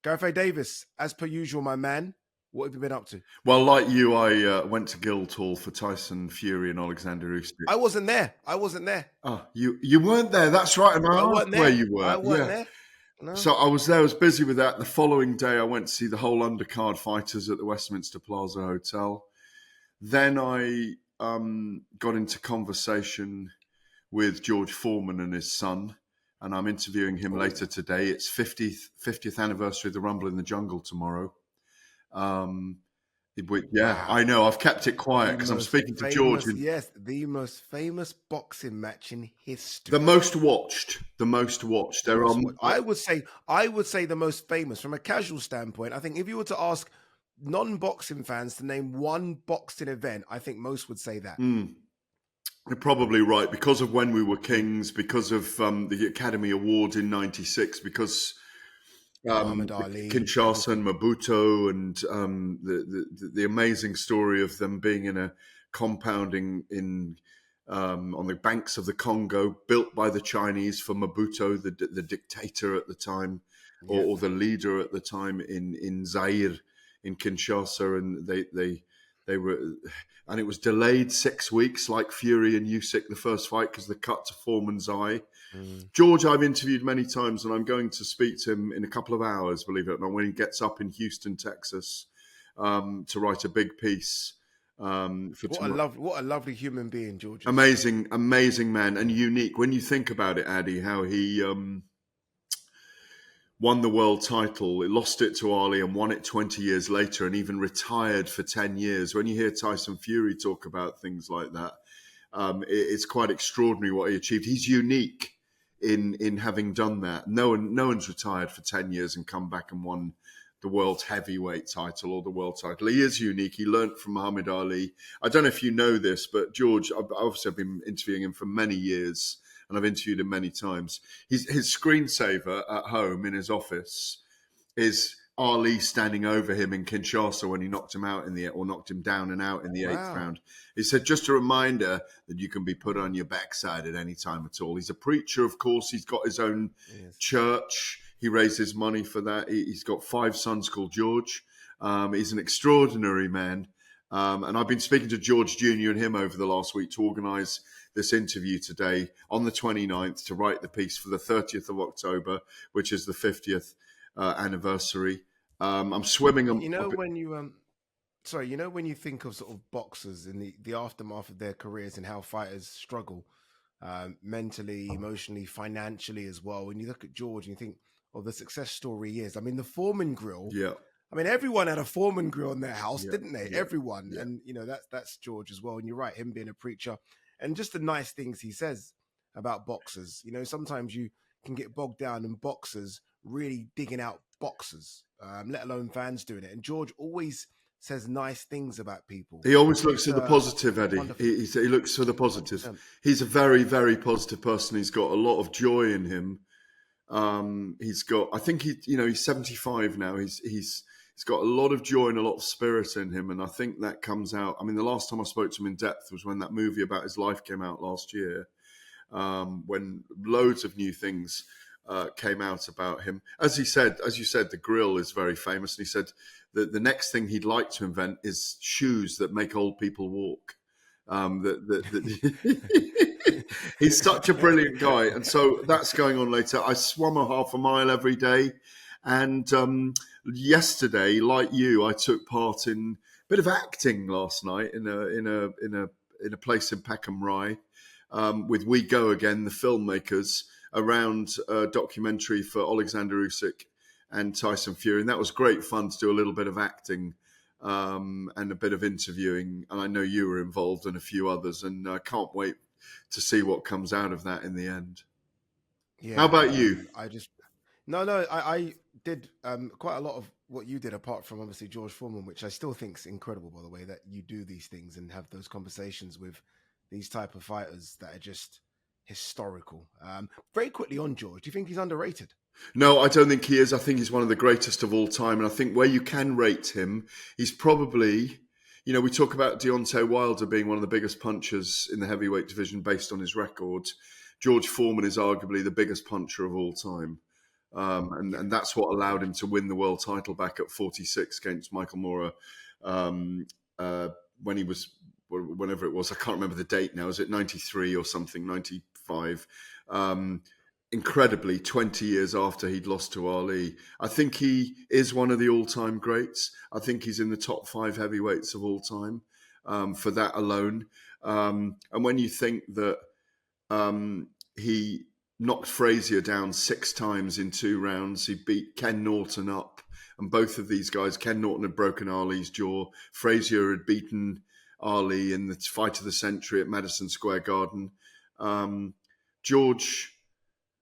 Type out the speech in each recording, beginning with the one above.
Gareth A. Davis, as per usual, my man, what have you been up to? Well, like you, I went to Guildhall for Tyson Fury and Oleksandr Usyk. I wasn't there. Oh, you weren't there. That's right. And I asked where you I were. wasn't Yeah. there. No. So I was there. I was busy with that. The following day, I went to see the whole undercard fighters at the Westminster Plaza Hotel. Then I got into conversation with George Foreman and his son, and I'm interviewing him later today. It's 50th anniversary of the Rumble in the Jungle tomorrow. Yeah, I know. I've kept it quiet because I'm speaking to George. Yes, the most famous boxing match in history. The most watched. There are. I would say the most famous from a casual standpoint. I think if you were to ask non-boxing fans to name one boxing event, I think most would say that. You're probably right because of When We Were Kings, because of the Academy Award in '96, because Muhammad Ali, Kinshasa and Maputo, and the amazing story of them being in a compound in on the banks of the Congo, built by the Chinese for Maputo, the dictator at the time, or the leader at the time in Zaire, in Kinshasa, and they were, and it was delayed 6 weeks, like Fury and Usyk, the first fight, because the cut to Foreman's eye. George, I've interviewed many times, and I'm going to speak to him in a couple of hours, believe it or not, when he gets up in Houston, Texas, to write a big piece. What a lovely human being, George. Amazing man, and unique. When you think about it, Addy, how he won the world title, lost it to Ali and won it 20 years later, and even retired for 10 years. When you hear Tyson Fury talk about things like that, it's quite extraordinary what he achieved. He's unique in having done that. No one's retired for 10 years and come back and won the world heavyweight title or the world title. He is unique. He learnt from Muhammad Ali. I don't know if you know this, but George, I've been interviewing him for many years, and I've interviewed him many times. His screensaver at home in his office is Ali standing over him in Kinshasa when he knocked him down and out in the eighth round. He said, just a reminder that you can be put on your backside at any time at all. He's a preacher, of course. He's got his own church. He raises money for that. He's got 5 sons called George. He's an extraordinary man. And I've been speaking to George Jr. and him over the last week to organise this interview today on the 29th to write the piece for the 30th of October, which is the 50th anniversary. I'm swimming. When you think of sort of boxers in the aftermath of their careers and how fighters struggle mentally, emotionally, financially as well. When you look at George and you think of the success story he is. I mean, the Foreman grill. Yeah. I mean, everyone had a Foreman grill in their house, didn't they? Yeah. Everyone. Yeah. And, that's George as well. And you're right, him being a preacher and just the nice things he says about boxers. Sometimes you can get bogged down in boxers really digging out boxers, let alone fans doing it. And George always says nice things about people. He always looks at the positive, Eddie. He looks for the positive. 100%. He's a very, very positive person. He's got a lot of joy in him. He's got, I think he's 75 now. He's got a lot of joy and a lot of spirit in him. And I think that comes out. I mean, the last time I spoke to him in depth was when that movie about his life came out last year, when loads of new things came out about him. As you said, the grill is very famous. And he said that the next thing he'd like to invent is shoes that make old people walk. He's such a brilliant guy. And so that's going on later. I swam a half a mile every day. And yesterday, like you, I took part in a bit of acting last night in a place in Peckham Rye with We Go Again, the filmmakers, around a documentary for Oleksandr Usyk and Tyson Fury. And that was great fun to do a little bit of acting and a bit of interviewing. And I know you were involved and a few others, and I can't wait to see what comes out of that in the end. Yeah. How about you? I did quite a lot of what you did, apart from obviously George Foreman, which I still think is incredible, by the way, that you do these things and have those conversations with these type of fighters that are just historical. Very quickly on George, do you think he's underrated? No, I don't think he is. I think he's one of the greatest of all time. And I think where you can rate him, he's probably, we talk about Deontay Wilder being one of the biggest punchers in the heavyweight division based on his record. George Foreman is arguably the biggest puncher of all time. And that's what allowed him to win the world title back at 46 against Michael Moorer when he was, whenever it was, I can't remember the date now. Is it 93 or something, 95? Incredibly, 20 years after he'd lost to Ali. I think he is one of the all-time greats. I think he's in the top 5 heavyweights of all time for that alone. And when you think that he knocked Frazier down 6 times in 2 rounds, he beat Ken Norton up. And both of these guys, Ken Norton had broken Ali's jaw. Frazier had beaten Ali in the fight of the century at Madison Square Garden. George,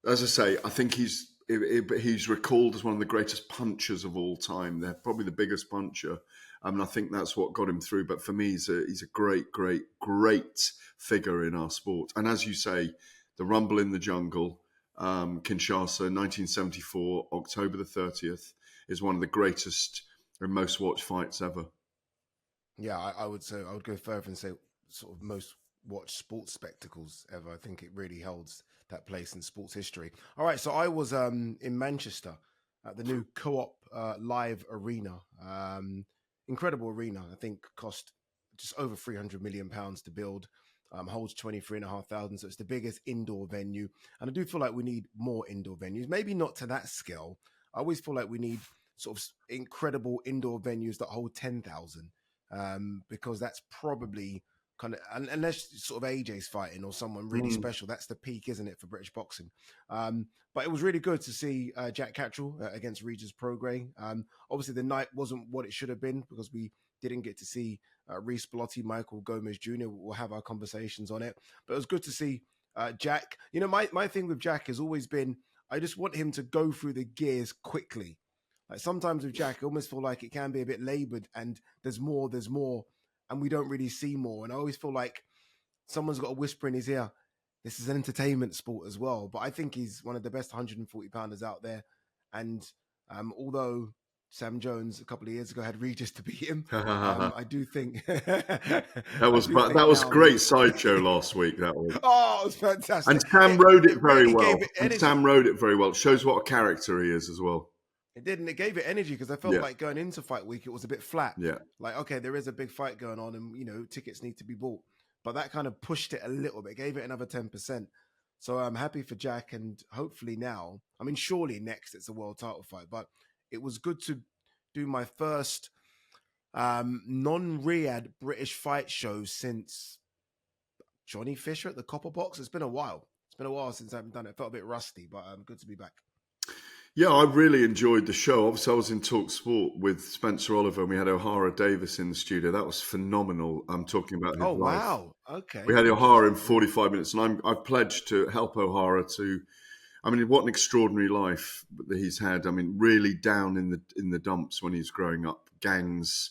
as I say, I think he's recalled as one of the greatest punchers of all time. They're probably the biggest puncher. And I think that's what got him through. But for me, he's a great, great, great figure in our sport. And as you say, the Rumble in the Jungle, Kinshasa, 1974, October the 30th, is one of the greatest and most watched fights ever. Yeah, I would say, I would go further and say sort of most watched sports spectacles ever. I think it really holds that place in sports history. All right, so I was in Manchester at the new Co-op Live Arena. Incredible arena. I think cost just over £300 million to build. Holds 23,500, so it's the biggest indoor venue. And I do feel like we need more indoor venues. Maybe not to that scale. I always feel like we need sort of incredible indoor venues that hold 10,000, because that's probably kind of, unless sort of AJ's fighting or someone really special, that's the peak, isn't it, for British boxing? But it was really good to see Jack Catterall against Regis Prograis. Obviously, the night wasn't what it should have been because we didn't get to see Reece Belotti, Michael Gomez Jr. We'll have our conversations on it. But it was good to see Jack. You know, my thing with Jack has always been, I just want him to go through the gears quickly. Like sometimes with Jack, I almost feel like it can be a bit labored and there's more, and we don't really see more. And I always feel like someone's got a whisper in his ear, this is an entertainment sport as well. But I think he's one of the best 140-pounders out there. And although Sam Jones a couple of years ago had Regis to beat him, I do think that was great sideshow last week. That was it was fantastic, and Sam rode it very really well. It shows what a character he is as well. It did, and it gave it energy because I felt like going into fight week, it was a bit flat. Yeah. Like, okay, there is a big fight going on and, you know, tickets need to be bought. But that kind of pushed it a little bit, gave it another 10%. So I'm happy for Jack, and hopefully now, I mean, surely next it's a world title fight, but it was good to do my first non-Riyadh British fight show since Johnny Fisher at the Copper Box. It's been a while. It's been a while since I haven't done it. It felt a bit rusty, but good to be back. Yeah, I really enjoyed the show. Obviously, I was in talkSPORT with Spencer Oliver, and we had O'Hara Davis in the studio. That was phenomenal. I'm talking about his life. Wow. Okay. We had O'Hara in 45 minutes, and I've pledged to help O'Hara to. I mean, what an extraordinary life that he's had. I mean, really down in the dumps when he's growing up, gangs,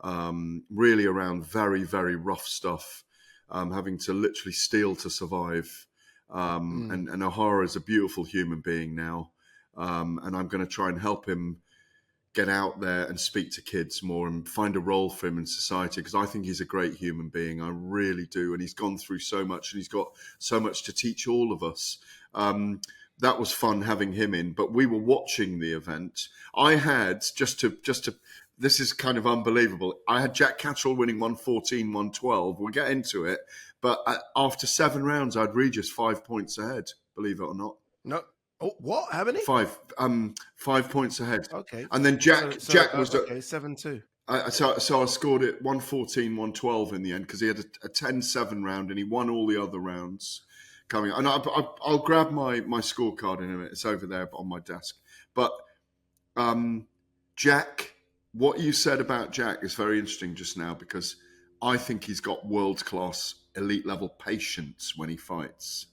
really around very, very rough stuff, having to literally steal to survive. And O'Hara is a beautiful human being now. And I'm going to try and help him get out there and speak to kids more and find a role for him in society, because I think he's a great human being. I really do. And he's gone through so much, and he's got so much to teach all of us. That was fun having him in, but we were watching the event. I had, just to this is kind of unbelievable, I had Jack Catterall winning 114, 112. We'll get into it. But after 7 rounds, I'd Regis 5 points ahead, believe it or not. No. Oh, what? How many? 5 points ahead. Okay. And then Jack was 7-2. So I scored it 114, 112 in the end, because he had a 10-7 round and he won all the other rounds coming. And I'll grab my scorecard in a minute. It's over there on my desk. But Jack, what you said about Jack is very interesting just now, because I think he's got world-class elite level patience when he fights.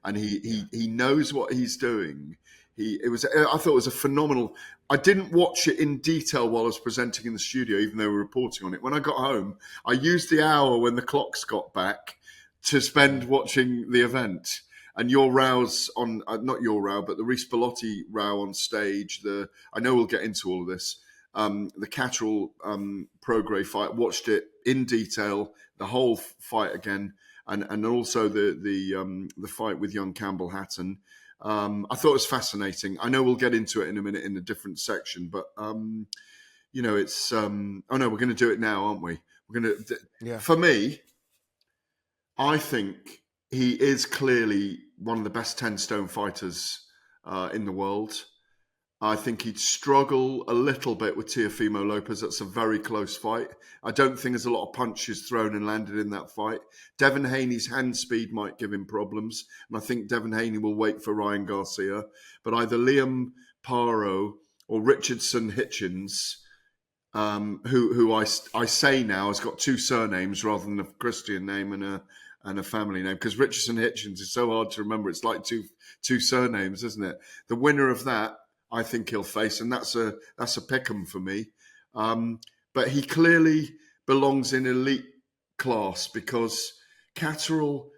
And he knows what he's doing. I thought it was a phenomenal. I didn't watch it in detail while I was presenting in the studio, even though we were reporting on it. When I got home, I used the hour when the clocks got back to spend watching the event. And your rows on, not your row, but the Reece Belotti row on stage. I know we'll get into all of this. The Catterall Prograis fight. Watched it in detail, the whole fight again. And also the fight with young Campbell Hatton. I thought it was fascinating. I know we'll get into it in a minute in a different section, but it's oh no, we're going to do it now, aren't we? We're going to. Yeah. For me, I think he is clearly one of the best 10-stone fighters in the world. I think he'd struggle a little bit with Teofimo Lopez. That's a very close fight. I don't think there's a lot of punches thrown and landed in that fight. Devin Haney's hand speed might give him problems, and I think Devin Haney will wait for Ryan Garcia. But either Liam Paro or Richardson Hitchens, who I say now has got two surnames rather than a Christian name and a family name, because Richardson Hitchens is so hard to remember. It's like two surnames, isn't it? The winner of that, I think he'll face, and that's a pick'em for me. But he clearly belongs in elite class because Catterall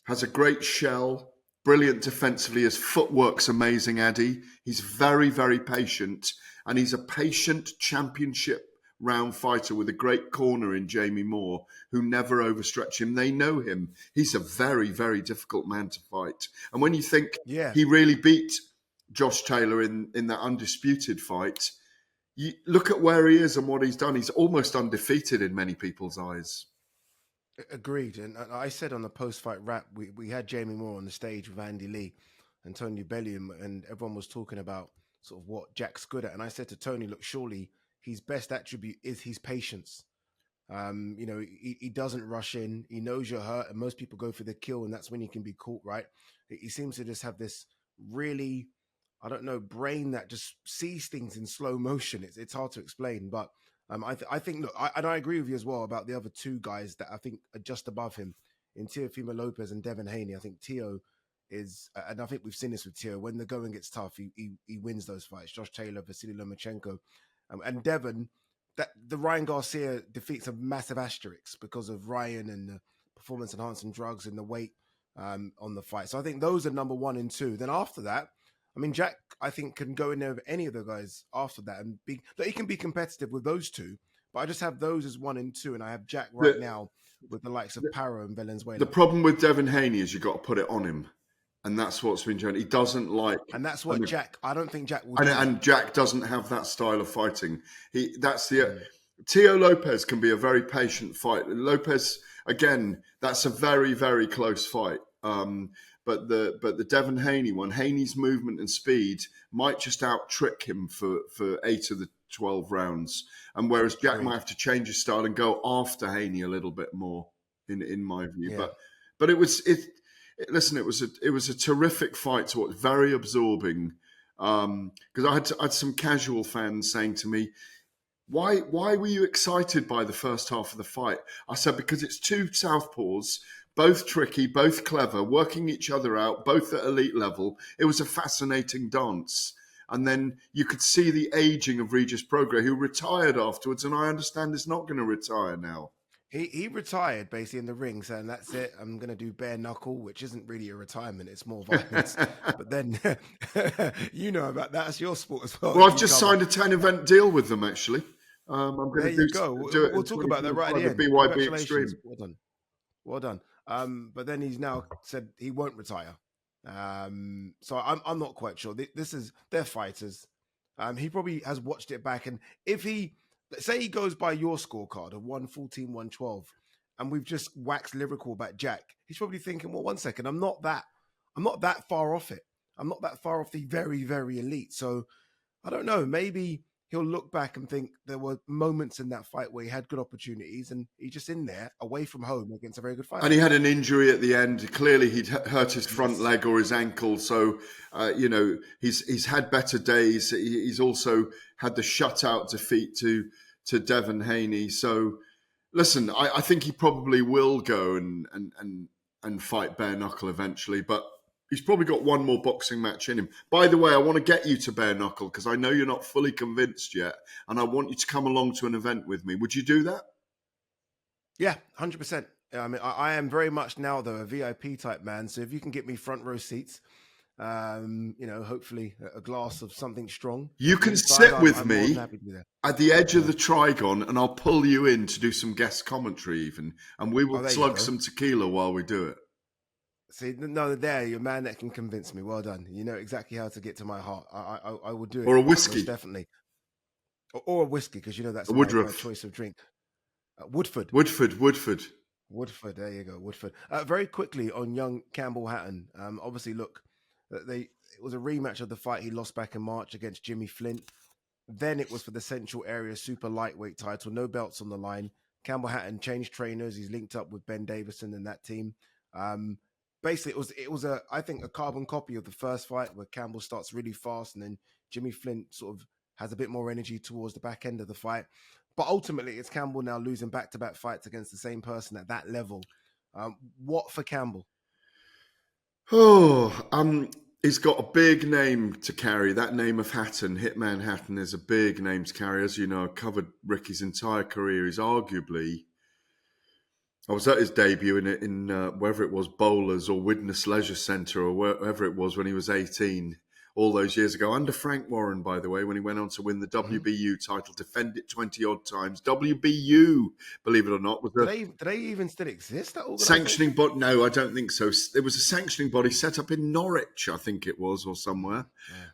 has a great shell, brilliant defensively. His footwork's amazing, Addy. He's very, very patient, and he's a patient championship round fighter with a great corner in Jamie Moore, who never overstretch him. They know him. He's a very, very difficult man to fight. And when you think he really beat Josh Taylor in that undisputed fight, you look at where he is and what he's done. He's almost undefeated in many people's eyes. Agreed. And I said on the post-fight wrap, we had Jamie Moore on the stage with Andy Lee and Tony Bellew, and everyone was talking about sort of what Jack's good at. And I said to Tony, look, surely his best attribute is his patience. He doesn't rush in. He knows you're hurt, and most people go for the kill, and that's when he can be caught, right? He seems to just have this really, I don't know, brain that just sees things in slow motion. It's hard to explain, but I think, look, I agree with you as well about the other two guys that I think are just above him in Teofimo Lopez and Devin Haney. I think Teo is, and I think we've seen this with Teo, when the going gets tough, he wins those fights. Josh Taylor, Vasily Lomachenko, and Devin, that the Ryan Garcia defeat's a massive asterisk because of Ryan and the performance enhancing drugs and the weight on the fight. So I think those are number 1 and 2. Then after that, I mean, Jack, I think, can go in there with any of the guys after that and be. He can be competitive with those two, but I just have those as 1 and 2, and I have Jack now with the likes of Paro and Valenzuela. The problem with Devin Haney is you've got to put it on him, and that's what's been shown. He doesn't like, and that's what I don't think Jack will. And Jack doesn't have that style of fighting. Teo Lopez can be a very patient fight. Lopez, again, that's a very, very close fight. But the Devin Haney one, Haney's movement and speed might just out-trick him for 8 of the 12 rounds. And whereas Jack might have to change his style and go after Haney a little bit more, in my view. Yeah. But it was a terrific fight to watch, very absorbing. Because I had some casual fans saying to me, Why were you excited by the first half of the fight? I said, because it's two southpaws, both tricky, both clever, working each other out, both at elite level. It was a fascinating dance. And then you could see the aging of Regis Prograis, who retired afterwards, and I understand is not going to retire now. He retired basically in the ring, saying, that's it, I'm going to do bare knuckle, which isn't really a retirement, it's more violence. But then, you know about that, that's your sport as well. Well, I've just signed a 10-event deal with them, actually. I'm going there you go. We'll talk about that right at the end. BYB Extreme. Well done. But then he's now said he won't retire. So I'm not quite sure. They're fighters. He probably has watched it back, and if say he goes by your scorecard of 114, 112, and we've just waxed lyrical about Jack, he's probably thinking, well, 1 second, I'm not that far off it. I'm not that far off the very, very elite. So I don't know. Maybe he'll look back and think there were moments in that fight where he had good opportunities and he's just in there away from home against a very good fighter. And he had an injury at the end. Clearly he'd hurt his front leg or his ankle. So, he's had better days. He's also had the shutout defeat to Devin Haney. So listen, I think he probably will go and fight bare knuckle eventually, but he's probably got one more boxing match in him. By the way, I want to get you to bare knuckle because I know you're not fully convinced yet, and I want you to come along to an event with me. Would you do that? Yeah, 100%. I mean, I am very much now, though, a VIP type man. So if you can get me front row seats, hopefully a glass of something strong. You can sit with me at the edge of the Trigon, and I'll pull you in to do some guest commentary even, and we will slug some tequila while we do it. See, no, there, you're a man that can convince me. Well done. You know exactly how to get to my heart. I will do Or it a most whiskey? definitely, or a whiskey because you know A that's my Woodruff? choice of drink. Woodford. Woodford. Woodford, there you go, Woodford. Very quickly on young Campbell Hatton. Obviously, look, it was a rematch of the fight he lost back in March against Jimmy Flint. Then it was for the Central Area Super Lightweight title, no belts on the line. Campbell Hatton changed trainers. He's linked up with Ben Davison and that team. Um, Basically, it was a I think a carbon copy of the first fight where Campbell starts really fast and then Jimmy Flint sort of has a bit more energy towards the back end of the fight. But ultimately, it's Campbell now losing back-to-back fights against the same person at that level. What for Campbell? He's got a big name to carry. That name of Hatton, Hitman Hatton, is a big name to carry. As you know, I covered Ricky's entire career. He's arguably, I was at his debut in wherever it was, Bowlers or Widnes Leisure Centre or wherever it was when he was 18, all those years ago. Under Frank Warren, by the way, when he went on to win the Mm-hmm. WBU title, defend it 20 odd times. WBU, believe it or not, was a Do they even still exist, that sanctioning organization? body. No, I don't think so. There was a sanctioning body set up in Norwich, I think it was, or somewhere.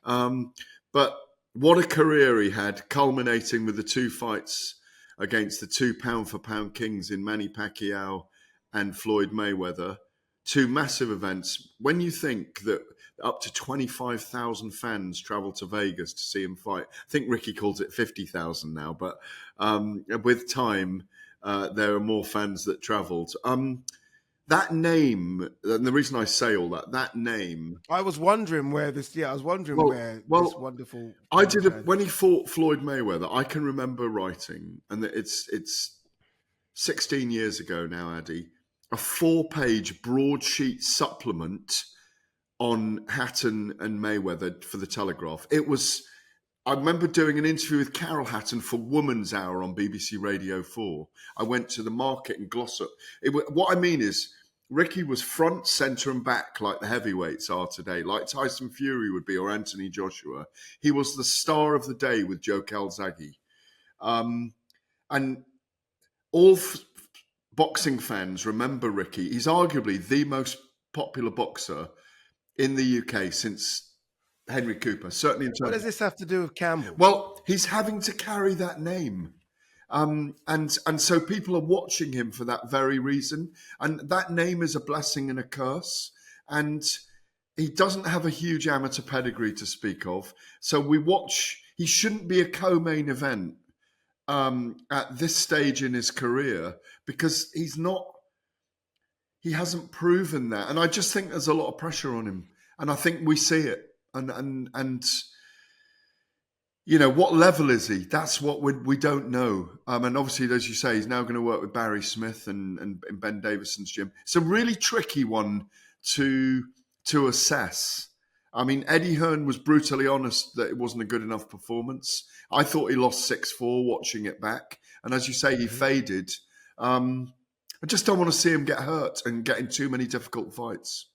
Wow. But what a career he had, culminating with the two fights against the two pound for pound kings in Manny Pacquiao and Floyd Mayweather. Two massive events. When you think that up to 25,000 fans travel to Vegas to see him fight, I think Ricky calls it 50,000 now, but with time, there are more fans that travelled. That name, and the reason I say all that name. I was wondering where this. Yeah, I was wondering Well, where this well, wonderful I Campbell did fan. when he fought Floyd Mayweather. I can remember writing, and it's 16 years ago now, Addy, a 4-page broadsheet supplement on Hatton and Mayweather for the Telegraph. It was. I remember doing an interview with Carol Hatton for Woman's Hour on BBC Radio 4. I went to the market in Glossop. What I mean is, Ricky was front, centre, and back like the heavyweights are today, like Tyson Fury would be or Anthony Joshua. He was the star of the day with Joe Calzaghe. And all boxing fans remember Ricky. He's arguably the most popular boxer in the UK since Henry Cooper, certainly in What terms. does this have to do with Campbell? Well, he's having to carry that name. And so people are watching him for that very reason. And that name is a blessing and a curse. And he doesn't have a huge amateur pedigree to speak of. So we watch, he shouldn't be a co-main event at this stage in his career because he hasn't proven that. And I just think there's a lot of pressure on him. And I think we see it. And you know, what level is he? That's what we don't know. And obviously, as you say, he's now going to work with Barry Smith and Ben Davison's gym. It's a really tricky one to assess. I mean, Eddie Hearn was brutally honest that it wasn't a good enough performance. I thought he lost 6-4 watching it back. And as you say, he faded. I just don't want to see him get hurt and get in too many difficult fights.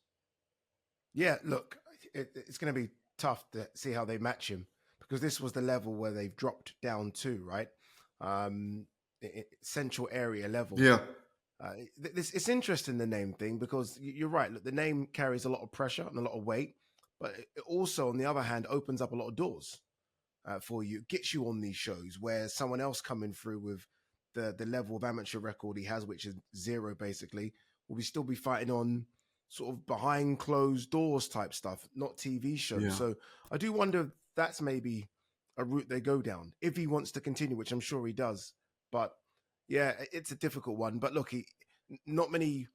Yeah, look, it's going to be tough to see how they match him because this was the level where they've dropped down to, right? Central area level. Yeah. It's interesting, the name thing, because you're right. Look, the name carries a lot of pressure and a lot of weight, but it also, on the other hand, opens up a lot of doors for you. It gets you on these shows where someone else coming through with the level of amateur record he has, which is zero basically, will still be fighting on sort of behind closed doors type stuff, not TV shows. Yeah. So I do wonder if that's maybe a route they go down if he wants to continue, which I'm sure he does. But yeah, it's a difficult one. But look, not many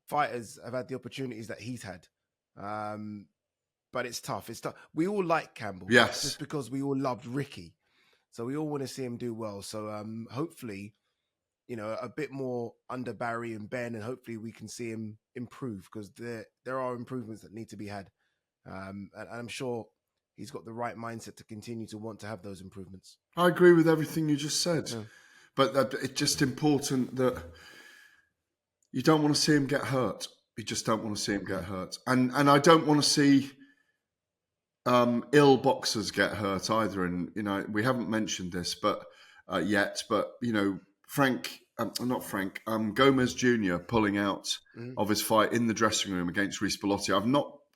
fighters have had the opportunities that he's had. But it's tough. It's tough. We all like Campbell, Yes. just because we all loved Ricky. So we all want to see him do well. So hopefully, you know, a bit more under Barry and Ben, and hopefully we can see him improve because there are improvements that need to be had. And I'm sure he's got the right mindset to continue to want to have those improvements. I agree with everything you just said. Yeah. But it's just important that you don't want to see him get hurt. You just don't want to see him get hurt. And I don't want to see ill boxers get hurt either. And, you know, we haven't mentioned this but yet, but, you know, Frank not Frank, Gomez Jr. pulling out Mhm. of his fight in the dressing room against Reece Belotti.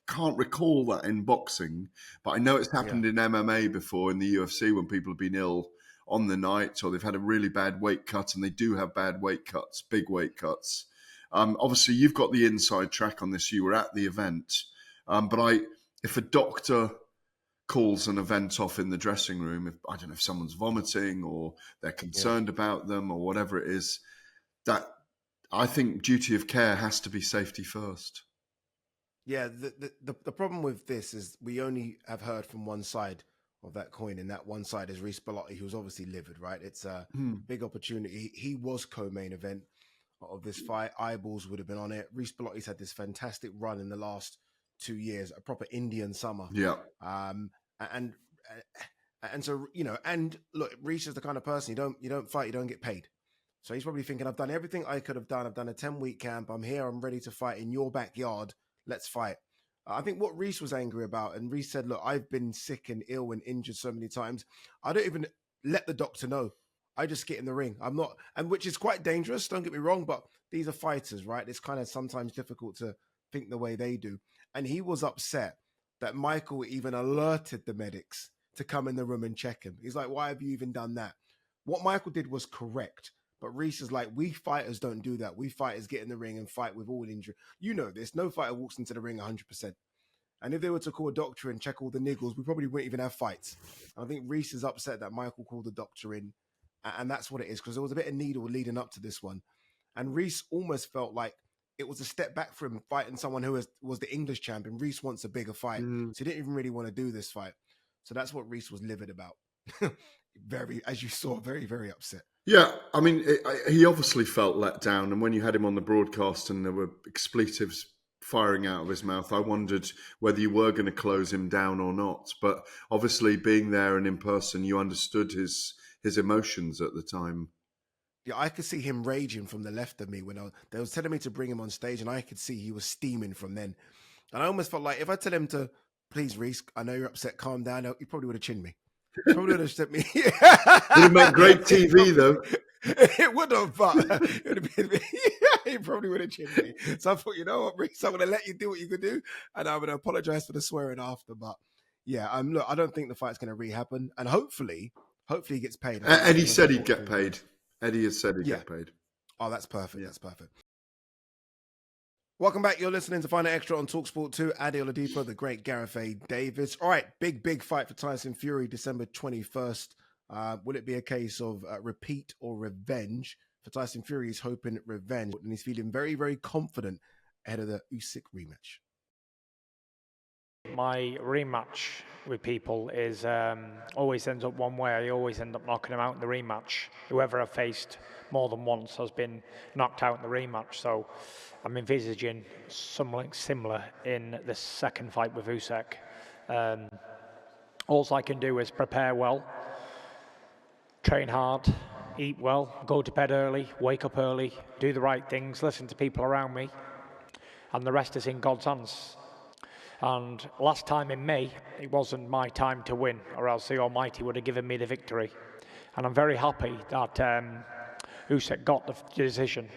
Can't recall that in boxing, but I know it's happened in MMA before in the UFC when people have been ill on the night or they've had a really bad weight cut, and they do have bad weight cuts, big weight cuts. Obviously, you've got the inside track on this. You were at the event, but if a doctor calls an event off in the dressing room, if I don't know if someone's vomiting or they're concerned about them or whatever it is, that I think duty of care has to be safety first. Yeah, the problem with this is we only have heard from one side of that coin, and that one side is Reece Belotti, who's obviously livid, right? It's a big opportunity. He was co-main event of this fight. Eyeballs would have been on it. Reece Belotti's had this fantastic run in the last 2 years, a proper Indian summer. Yeah. And so, you know, and look, Reece is the kind of person you don't fight, you don't get paid. So he's probably thinking, I've done everything I could have done. I've done a 10-week camp. I'm here. I'm ready to fight in your backyard. Let's fight. I think what Reece was angry about, and Reece said, look, I've been sick and ill and injured so many times. I don't even let the doctor know. I just get in the ring. I'm not, and which is quite dangerous. Don't get me wrong, but these are fighters, right? It's kind of sometimes difficult to think the way they do. And he was upset that Michael even alerted the medics to come in the room and check him. He's like, why have you even done that? What Michael did was correct. But Reece is like, we fighters don't do that. We fighters get in the ring and fight with all injury. You know this. No fighter walks into the ring 100%. And if they were to call a doctor and check all the niggles, we probably wouldn't even have fights. I think Reece is upset that Michael called the doctor in. And that's what it is, because there was a bit of needle leading up to this one. And Reece almost felt like it was a step back for him fighting someone who was the English champion. Reece wants a bigger fight. So he didn't even really want to do this fight. So that's what Reece was livid about. Very, as you saw, very, very upset. Yeah, I mean, he obviously felt let down. And when you had him on the broadcast and there were expletives firing out of his mouth, I wondered whether you were going to close him down or not. But obviously, being there and in person, you understood his emotions at the time. Yeah, I could see him raging from the left of me when they was telling me to bring him on stage, and I could see he was steaming from then. And I almost felt like if I tell him to, please, Reece, I know you're upset, calm down, he probably would have chinned me. Probably would have stepped me. Would have made great TV, though. It would have, but it would have been, he probably would have chinned me. So I thought, you know what, Reece, I'm going to let you do what you could do, and I'm going to apologize for the swearing after. But yeah, look, I don't think the fight's going to re-happen, and hopefully he gets paid. Eddie said he'd get paid. Eddie has said he'd get paid. Oh, that's perfect. Yeah. That's perfect. Welcome back. You're listening to Find Out Extra on talkSPORT 2. Ade Oladipo, the great Gareth Ade Davies. All right, big fight for Tyson Fury, December 21st. Will it be a case of repeat or revenge? For Tyson Fury, he's hoping revenge, and he's feeling very, very confident ahead of the Usyk rematch. My rematch with people is always ends up one way. I always end up knocking them out in the rematch. Whoever I've faced more than once has been knocked out in the rematch. So I'm envisaging something similar in the second fight with Usyk. All I can do is prepare well, train hard, eat well, go to bed early, wake up early, do the right things, listen to people around me, and the rest is in God's hands. And last time in May, it wasn't my time to win, or else the Almighty would have given me the victory. And I'm very happy that Usyk got the decision,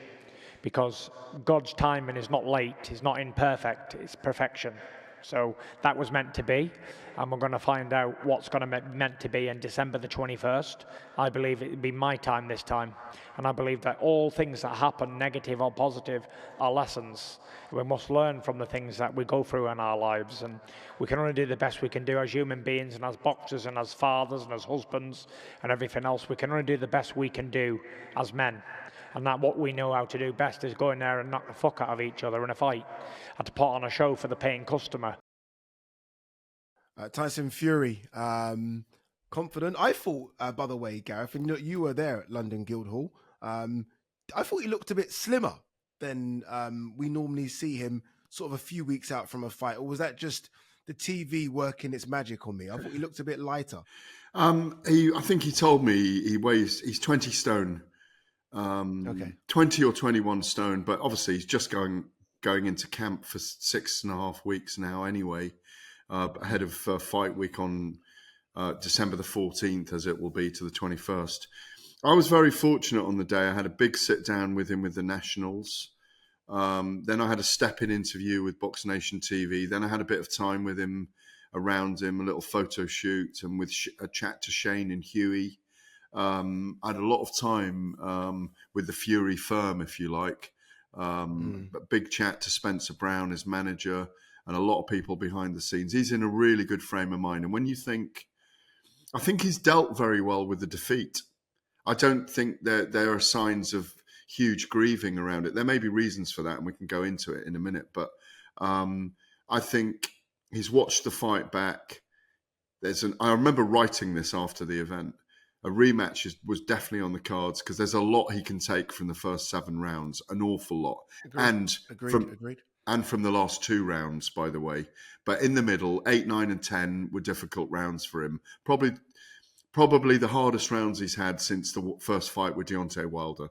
because God's timing is not late, it's not imperfect, it's perfection. So that was meant to be, and we're going to find out what's going to be meant to be in December the 21st. I believe it will be my time this time, and I believe that all things that happen, negative or positive, are lessons. We must learn from the things that we go through in our lives, and we can only do the best we can do as human beings and as boxers and as fathers and as husbands and everything else. We can only do the best we can do as men. And that what we know how to do best is go in there and knock the fuck out of each other in a fight and to put on a show for the paying customer. Tyson Fury, confident. I thought, by the way, Gareth, and you were there at London Guildhall, I thought he looked a bit slimmer than we normally see him sort of a few weeks out from a fight. Or was that just the TV working its magic on me? I thought he looked a bit lighter. I think he told me he's 20 stone. 20 or 21 stone, but obviously he's just going into camp for 6.5 weeks now anyway, ahead of fight week on December the 14th, as it will be, to the 21st. I was very fortunate on the day. I had a big sit down with him with the Nationals. Then I had a step-in interview with Box Nation TV. Then I had a bit of time with him, around him, a little photo shoot, and with a chat to Shane and Huey. I had a lot of time with the Fury firm, if you like. But big chat to Spencer Brown, his manager, and a lot of people behind the scenes. He's in a really good frame of mind. And when you think, I think he's dealt very well with the defeat. I don't think that there are signs of huge grieving around it. There may be reasons for that, and we can go into it in a minute. But I think he's watched the fight back. I remember writing this after the event. A rematch was definitely on the cards because there's a lot he can take from the first 7 rounds, an awful lot, Agreed. And from the last 2 rounds, by the way. But in the middle, 8, 9, and 10 were difficult rounds for him. Probably the hardest rounds he's had since the first fight with Deontay Wilder.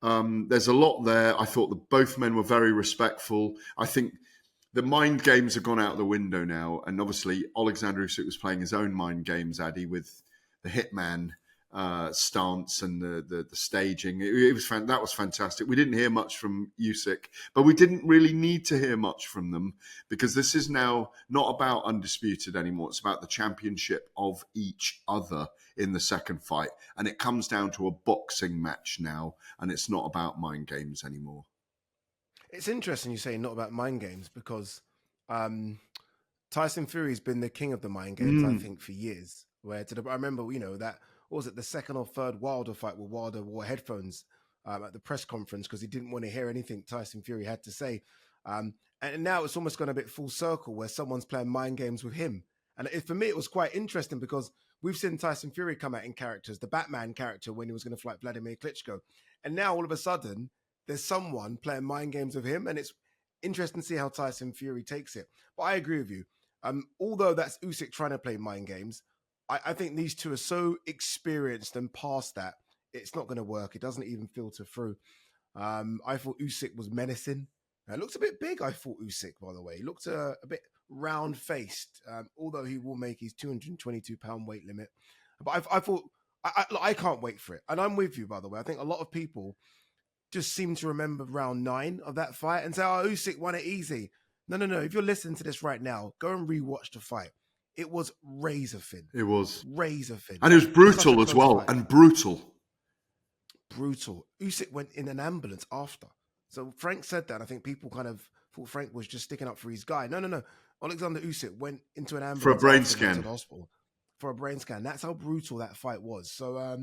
There's a lot there. I thought that both men were very respectful. I think the mind games have gone out the window now. And obviously, Oleksandr Usyk was playing his own mind games, Addy, with the hitman stance and the staging. That was fantastic. We didn't hear much from Usyk, but we didn't really need to hear much from them because this is now not about undisputed anymore. It's about the championship of each other in the second fight. And it comes down to a boxing match now, and it's not about mind games anymore. It's interesting you say not about mind games because Tyson Fury's been the king of the mind games, I think, for years. I remember, that, what was it, the second or third Wilder fight where Wilder wore headphones at the press conference because he didn't want to hear anything Tyson Fury had to say. And now it's almost gone a bit full circle where someone's playing mind games with him. And for me, it was quite interesting because we've seen Tyson Fury come out in characters, the Batman character when he was going to fight Vladimir Klitschko. And now all of a sudden, there's someone playing mind games with him. And it's interesting to see how Tyson Fury takes it. But I agree with you. Although that's Usyk trying to play mind games, I think these two are so experienced and past that, it's not going to work. It doesn't even filter through. I thought Usyk was menacing. It looks a bit big, I thought, Usyk, by the way. He looked a bit round-faced, although he will make his 222-pound weight limit. But I thought, I can't wait for it. And I'm with you, by the way. I think a lot of people just seem to remember round 9 of that fight and say, oh, Usyk won it easy. No. If you're listening to this right now, go and rewatch the fight. It was razor thin. It was. Razor thin. And it was brutal as well. Fight. And brutal. Usyk went in an ambulance after. So Frank said that. I think people kind of thought Frank was just sticking up for his guy. No. Oleksandr Usyk went into an ambulance. For a brain scan. To the hospital. For a brain scan. That's how brutal that fight was. So,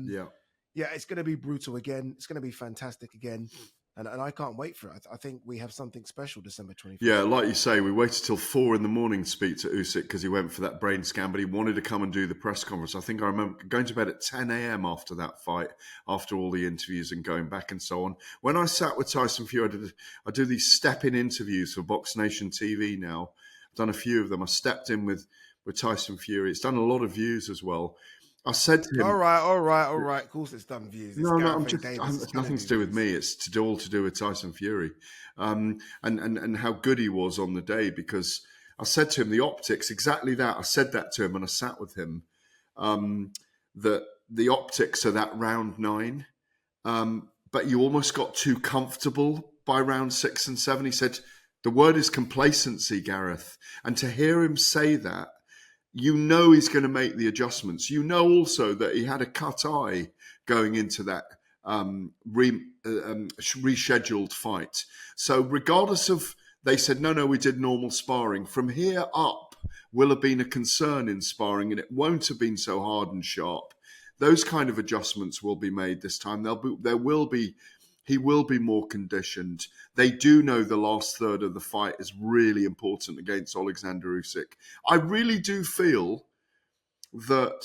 yeah, it's going to be brutal again. It's going to be fantastic again. And I can't wait for it. I think we have something special December 25th. Yeah, like you say, we waited till 4 a.m. to speak to Usyk because he went for that brain scan, but he wanted to come and do the press conference. I think I remember going to bed at 10 a.m. after that fight, after all the interviews and going back and so on. When I sat with Tyson Fury, I do these step-in interviews for Box Nation TV now. I've done a few of them. I stepped in with Tyson Fury. It's done a lot of views as well. I said to him, all right. Of course, it's done views. It's nothing to do with me. It's all to do with Tyson Fury, and how good he was on the day. Because I said to him, the optics, exactly that. I said that to him, and I sat with him. That the optics are that round 9, but you almost got too comfortable by round 6 and 7. He said the word is complacency, Gareth, and to hear him say that. You know he's going to make the adjustments. You know also that he had a cut eye going into that rescheduled fight. So regardless of, they said, no, we did normal sparring. From here up will have been a concern in sparring, and it won't have been so hard and sharp. Those kind of adjustments will be made this time. He will be more conditioned. They do know the last third of the fight is really important against Oleksandr Usyk. I really do feel that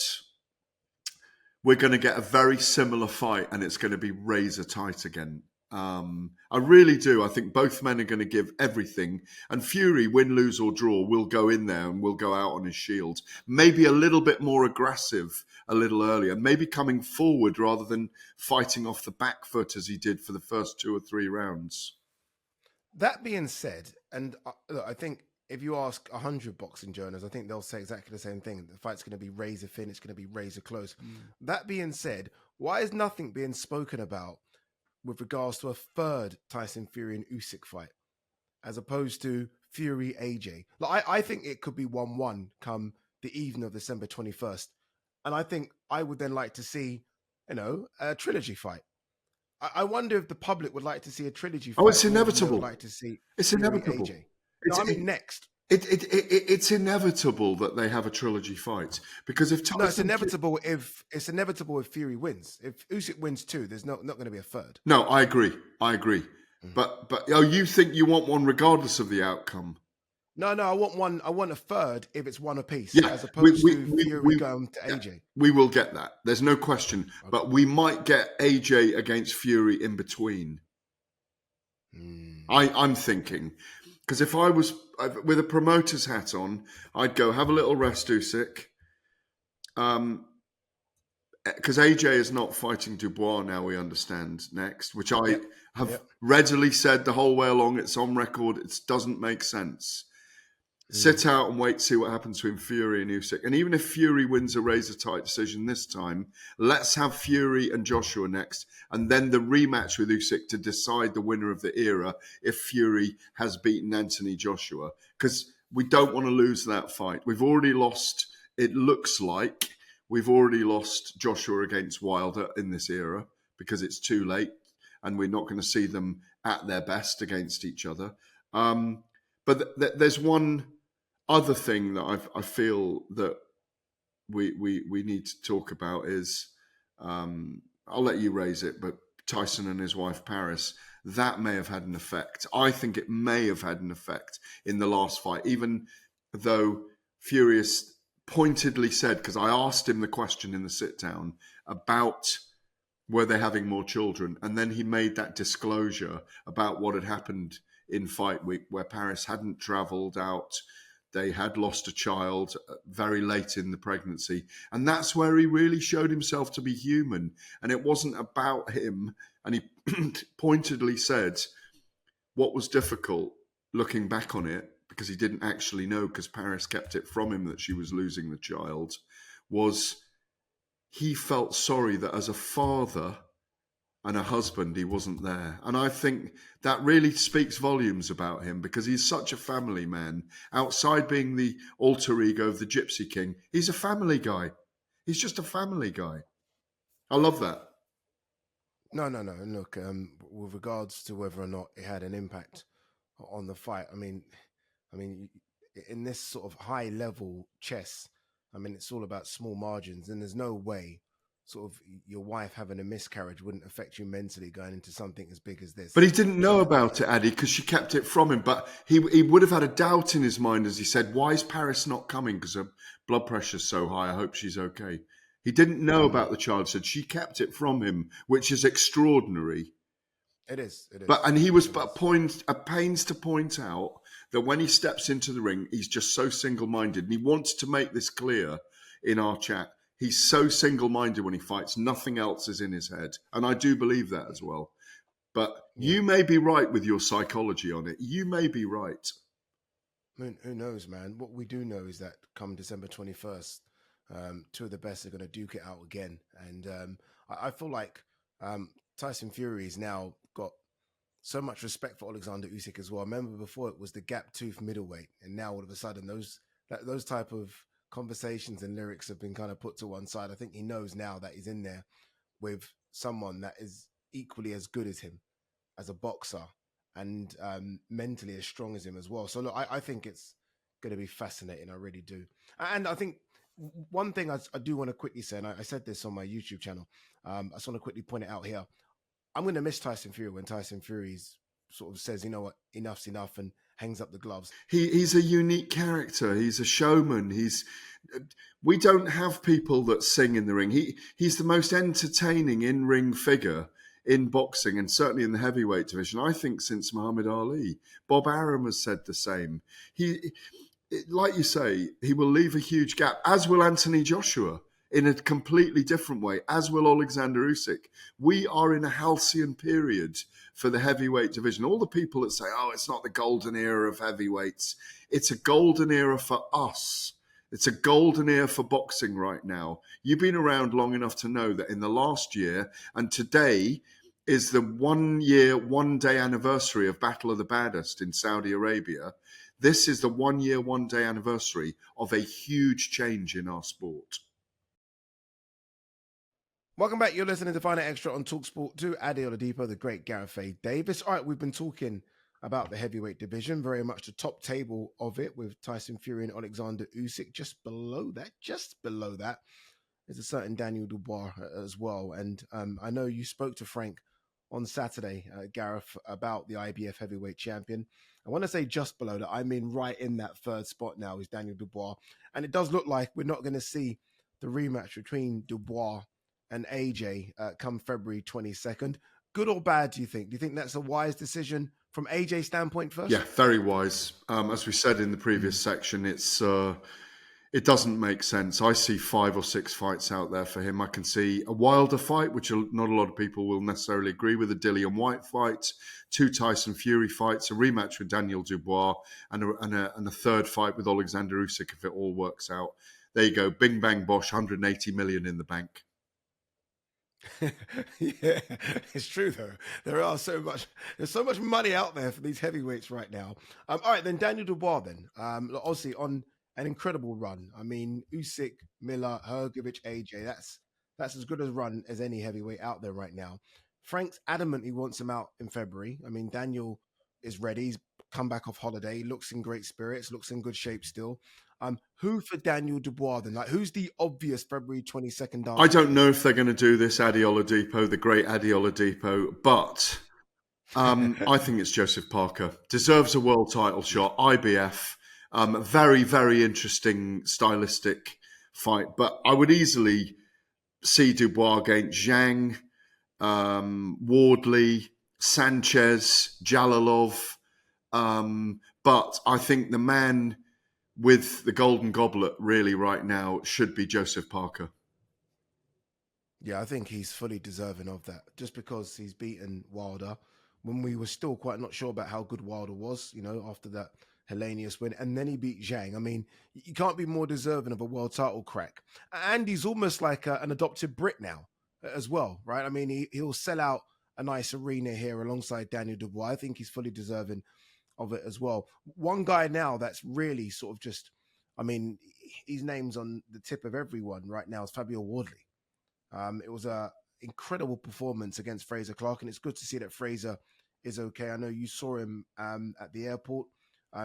we're going to get a very similar fight and it's going to be razor tight again. I really do. I think both men are going to give everything. And Fury, win, lose or draw, will go in there and will go out on his shield. Maybe a little bit more aggressive a little earlier. Maybe coming forward rather than fighting off the back foot as he did for the first 2 or 3 rounds. That being said, and look, I think if you ask 100 boxing journalists, I think they'll say exactly the same thing. The fight's going to be razor thin. It's going to be razor close. That being said, why is nothing being spoken about with regards to a third Tyson Fury and Usyk fight, as opposed to Fury AJ? Like, I think it could be 1-1 come the evening of December 21st. And I think I would then like to see, a trilogy fight. I wonder if the public would like to see a trilogy fight. Oh, it's more than they inevitable. would like to see It's Fury inevitable. AJ. No, I mean next. It's inevitable that they have a trilogy fight, because if Tyson... No, it's inevitable if Fury wins. If Usyk wins too, there's not going to be a third. No, I agree. But you think you want one regardless of the outcome? No, I want one. I want a third if it's one apiece, Yeah, as opposed to Fury going to AJ. We will get that. There's no question. Okay. But we might get AJ against Fury in between. I'm thinking, because if I was with a promoter's hat on, I'd go have a little rest, Usyk. Because AJ is not fighting Dubois now, we understand, next, which I have readily said the whole way along. It's on record. It doesn't make sense. Sit out and wait to see what happens between Fury and Usyk. And even if Fury wins a razor-tight decision this time, let's have Fury and Joshua next, and then the rematch with Usyk to decide the winner of the era if Fury has beaten Anthony Joshua. Because we don't want to lose that fight. We've already lost, it looks like, we've already lost Joshua against Wilder in this era because it's too late and we're not going to see them at their best against each other. But there's one other thing that I feel that we need to talk about is, I'll let you raise it, but Tyson and his wife Paris, that may have had an effect. I think it may have had an effect in the last fight, even though Furious pointedly said, because I asked him the question in the sit-down about were they having more children, and then he made that disclosure about what had happened in fight week, where Paris hadn't travelled out. They had lost a child very late in the pregnancy. And that's where he really showed himself to be human. And it wasn't about him. And he pointedly said what was difficult looking back on it, because he didn't actually know, because Paris kept it from him that she was losing the child, was he felt sorry that as a father and a husband, he wasn't there. And I think that really speaks volumes about him, because he's such a family man. Outside being the alter ego of the Gypsy King, he's a family guy. He's just a family guy. I love that. No. And look, with regards to whether or not it had an impact on the fight, I mean, in this sort of high level chess, it's all about small margins, and there's no way sort of your wife having a miscarriage wouldn't affect you mentally going into something as big as this. But he didn't know about it, Addy, because she kept it from him. But he would have had a doubt in his mind as he said, why is Paris not coming? Because her blood pressure's so high. I hope she's okay. He didn't know about the child, said she kept it from him, which is extraordinary. It is. And he was at pains to point out that when he steps into the ring, he's just so single-minded. And he wants to make this clear in our chat. He's so single-minded when he fights. Nothing else is in his head. And I do believe that as well. But you may be right with your psychology on it. You may be right. Who knows, man? What we do know is that come December 21st, two of the best are going to duke it out again. And I feel like Tyson Fury's now got so much respect for Oleksandr Usyk as well. I remember before it was the gap-toothed middleweight. And now all of a sudden those type of conversations and lyrics have been kind of put to one side. I think he knows now that he's in there with someone that is equally as good as him as a boxer and mentally as strong as him as well. So look, I think it's going to be fascinating. I really do. And I think one thing I do want to quickly say, and I said this on my YouTube channel, I just want to quickly point it out here. I'm going to miss Tyson Fury when Tyson Fury's sort of says, you know what, enough's enough, and hangs up the gloves. He's a unique character. He's a showman. We don't have people that sing in the ring. He's the most entertaining in-ring figure in boxing, and certainly in the heavyweight division, I think, since Muhammad Ali. Bob Arum has said the same. Like you say, he will leave a huge gap, as will Anthony Joshua. in a completely different way, as will Oleksandr Usyk. We are in a halcyon period for the heavyweight division. All the people that say, oh, it's not the golden era of heavyweights, it's a golden era for us. It's a golden era for boxing right now. You've been around long enough to know that in the last year, and today is the 1 year, 1 day anniversary of Battle of the Baddest in Saudi Arabia. This is the 1 year, 1 day anniversary of a huge change in our sport. Welcome back. You're listening to Find Out Extra on talkSPORT 2. Ade Oladipo, the great Gareth Ade Davies. All right, we've been talking about the heavyweight division, very much the top table of it with Tyson Fury and Oleksandr Usyk. Just below that, there's a certain Daniel Dubois as well. And I know you spoke to Frank on Saturday, Gareth, about the IBF heavyweight champion. I want to say just below that. I mean, right in that third spot now is Daniel Dubois. And it does look like we're not going to see the rematch between Dubois and AJ come February 22nd. Good or bad, do you think? Do you think that's a wise decision from AJ's standpoint first? Yeah, very wise. As we said in the previous section, it doesn't make sense. I see 5 or 6 fights out there for him. I can see a Wilder fight, which not a lot of people will necessarily agree with, a Dillian White fight, 2 Tyson Fury fights, a rematch with Daniel Dubois, and a third fight with Oleksandr Usyk if it all works out. There you go. Bing, bang, bosh, 180 million in the bank. Yeah, it's true though. There's so much money out there for these heavyweights right now. All right, then Daniel Dubois. Then, obviously on an incredible run. I mean, Usyk, Miller, Hrgovic, AJ. That's as good a run as any heavyweight out there right now. Frank's adamant he wants him out in February. I mean, Daniel is ready. He's come back off holiday. Looks in great spirits. Looks in good shape still. Who for Daniel Dubois then? Like, who's the obvious February 22nd? I don't know if they're going to do this, Ade Oladipo, the great Ade Oladipo, but I think it's Joseph Parker. Deserves a world title shot. IBF. Very, very interesting stylistic fight. But I would easily see Dubois against Zhang, Wardley, Sanchez, Jalalov. But I think the man with the golden goblet really right now should be Joseph Parker. Yeah, I think he's fully deserving of that, just because he's beaten Wilder when we were still quite not sure about how good Wilder was, after that Hellenius win, and then he beat Zhang. I mean, you can't be more deserving of a world title crack. And he's almost like an adopted Brit now as well, right? I mean, he'll sell out a nice arena here alongside Daniel Dubois. I think he's fully deserving of it as well. One guy now that's really sort of just, I mean, his name's on the tip of everyone right now is Fabio Wardley. It was a incredible performance against Fraser Clark, and it's good to see that Fraser is okay. I know you saw him at the airport.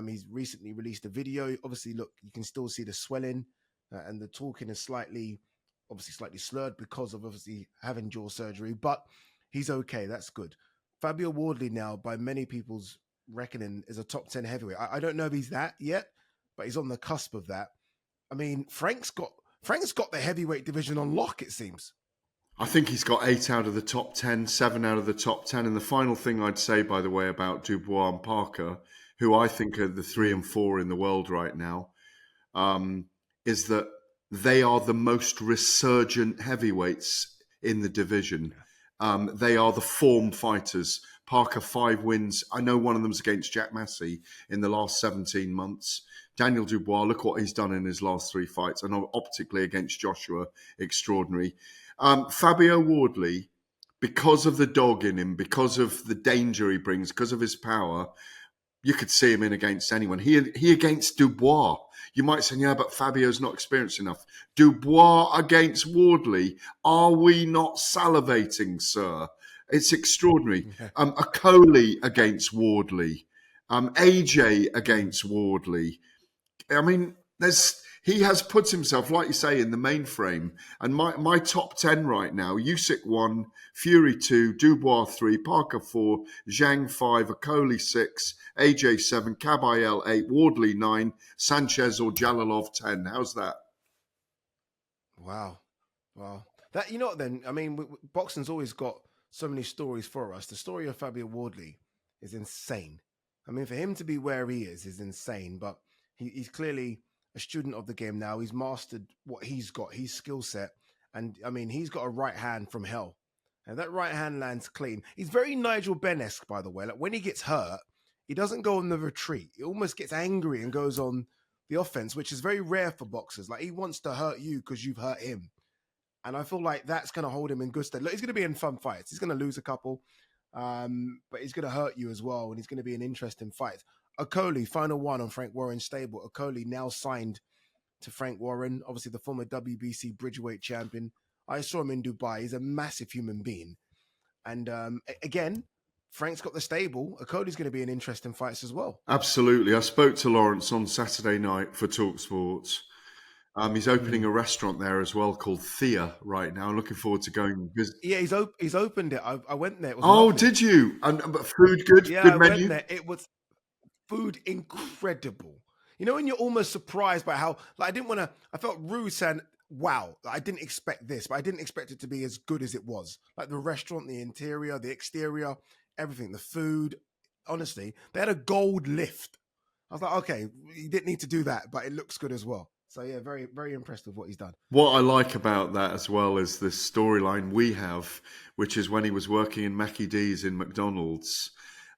He's recently released a video. Obviously, look, you can still see the swelling, and the talking is slightly slurred because of obviously having jaw surgery, but he's okay. That's good. Fabio Wardley now, by many people's reckoning, is a top 10 heavyweight. I don't know if he's that yet, but he's on the cusp of that. I mean, Frank's got the heavyweight division on lock, it seems. I think he's got 8 out of the top 10, 7 out of the top 10. And the final thing I'd say, by the way, about Dubois and Parker, who I think are the 3 and 4 in the world right now, is that they are the most resurgent heavyweights in the division. They are the form fighters. Parker, 5 wins. I know one of them's against Jack Massey in the last 17 months. Daniel Dubois, look what he's done in his last 3 fights. And optically against Joshua, extraordinary. Fabio Wardley, because of the dog in him, because of the danger he brings, because of his power, you could see him in against anyone. He against Dubois. You might say, yeah, but Fabio's not experienced enough. Dubois against Wardley. Are we not salivating, sir? It's extraordinary. Akoli against Wardley. AJ against Wardley. I mean, he has put himself, like you say, in the mainframe. And my top 10 right now, Usyk 1, Fury 2, Dubois 3, Parker 4, Zhang 5, Akoli 6, AJ 7, Kabayel 8, Wardley 9, Sanchez or Jalalov 10. How's that? Wow. That, what then? I mean, boxing's always got so many stories for us. The story of Fabio Wardley is insane. I mean, for him to be where he is insane, but he's clearly a student of the game now. He's mastered what he's got, his skill set, And I mean, he's got a right hand from hell. And that right hand lands clean. He's very Nigel Benn-esque, by the way. Like when he gets hurt, he doesn't go on the retreat. He almost gets angry and goes on the offense, which is very rare for boxers. Like he wants to hurt you because you've hurt him. And I feel like that's going to hold him in good stead. Look, he's going to be in fun fights. He's going to lose a couple, but he's going to hurt you as well. And he's going to be an interesting fight. Okolie, final one on Frank Warren's stable. Okolie now signed to Frank Warren, obviously the former WBC Bridgeweight champion. I saw him in Dubai. He's a massive human being. And again, Frank's got the stable. Okolie's going to be an interesting fight as well. Absolutely. I spoke to Lawrence on Saturday night for talkSPORT. He's opening a restaurant there as well called Thea right now. I'm looking forward to going and visit. Yeah, he's opened it. I went there. It was lovely. Did you? But food good? Yeah, good I menu? went there. It was food incredible. You know, when you're almost surprised by how, like, I felt rude saying, wow, I didn't expect this, but I didn't expect it to be as good as it was. Like the restaurant, the interior, the exterior, everything, the food. Honestly, they had a gold lift. I was like, okay, you didn't need to do that, but it looks good as well. So yeah, very, very impressed with what he's done. What I like about that as well is this storyline we have, which is when he was working in Mackie D's in McDonald's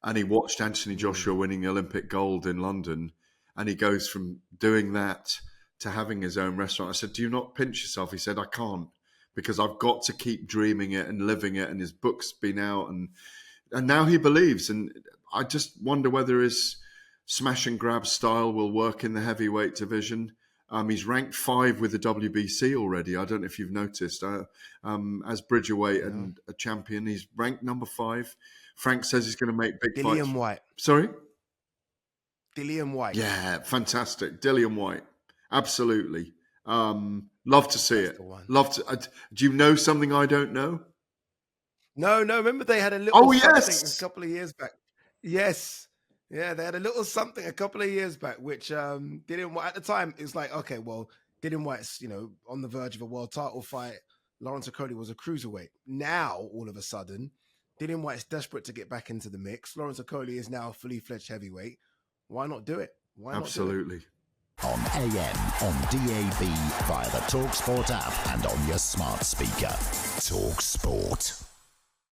and he watched Anthony Joshua winning Olympic gold in London, and he goes from doing that to having his own restaurant. I said, do you not pinch yourself? He said, I can't, because I've got to keep dreaming it and living it. And his book's been out and now he believes. And I just wonder whether his smash and grab style will work in the heavyweight division. He's ranked 5 with the WBC already. I don't know if you've noticed. As Bridgerweight and a champion, he's ranked number 5. Frank says he's going to make big fights. Dillian White. Sorry? Dillian White. Yeah, fantastic. Dillian White. Absolutely. Love to see it. Love to. Do you know something I don't know? No. Remember they had a little something yes! a couple of years back. Yes. Yeah, they had a little something a couple of years back, which Dillian White, at the time, it was like, okay, well, Dillian White's, on the verge of a world title fight. Lawrence Okolie was a cruiserweight. Now, all of a sudden, Dillian White's desperate to get back into the mix. Lawrence Okolie is now a fully fledged heavyweight. Why not do it? Why Absolutely. Not do On it? AM, on DAB, via the talkSPORT app and on your smart speaker. talkSPORT.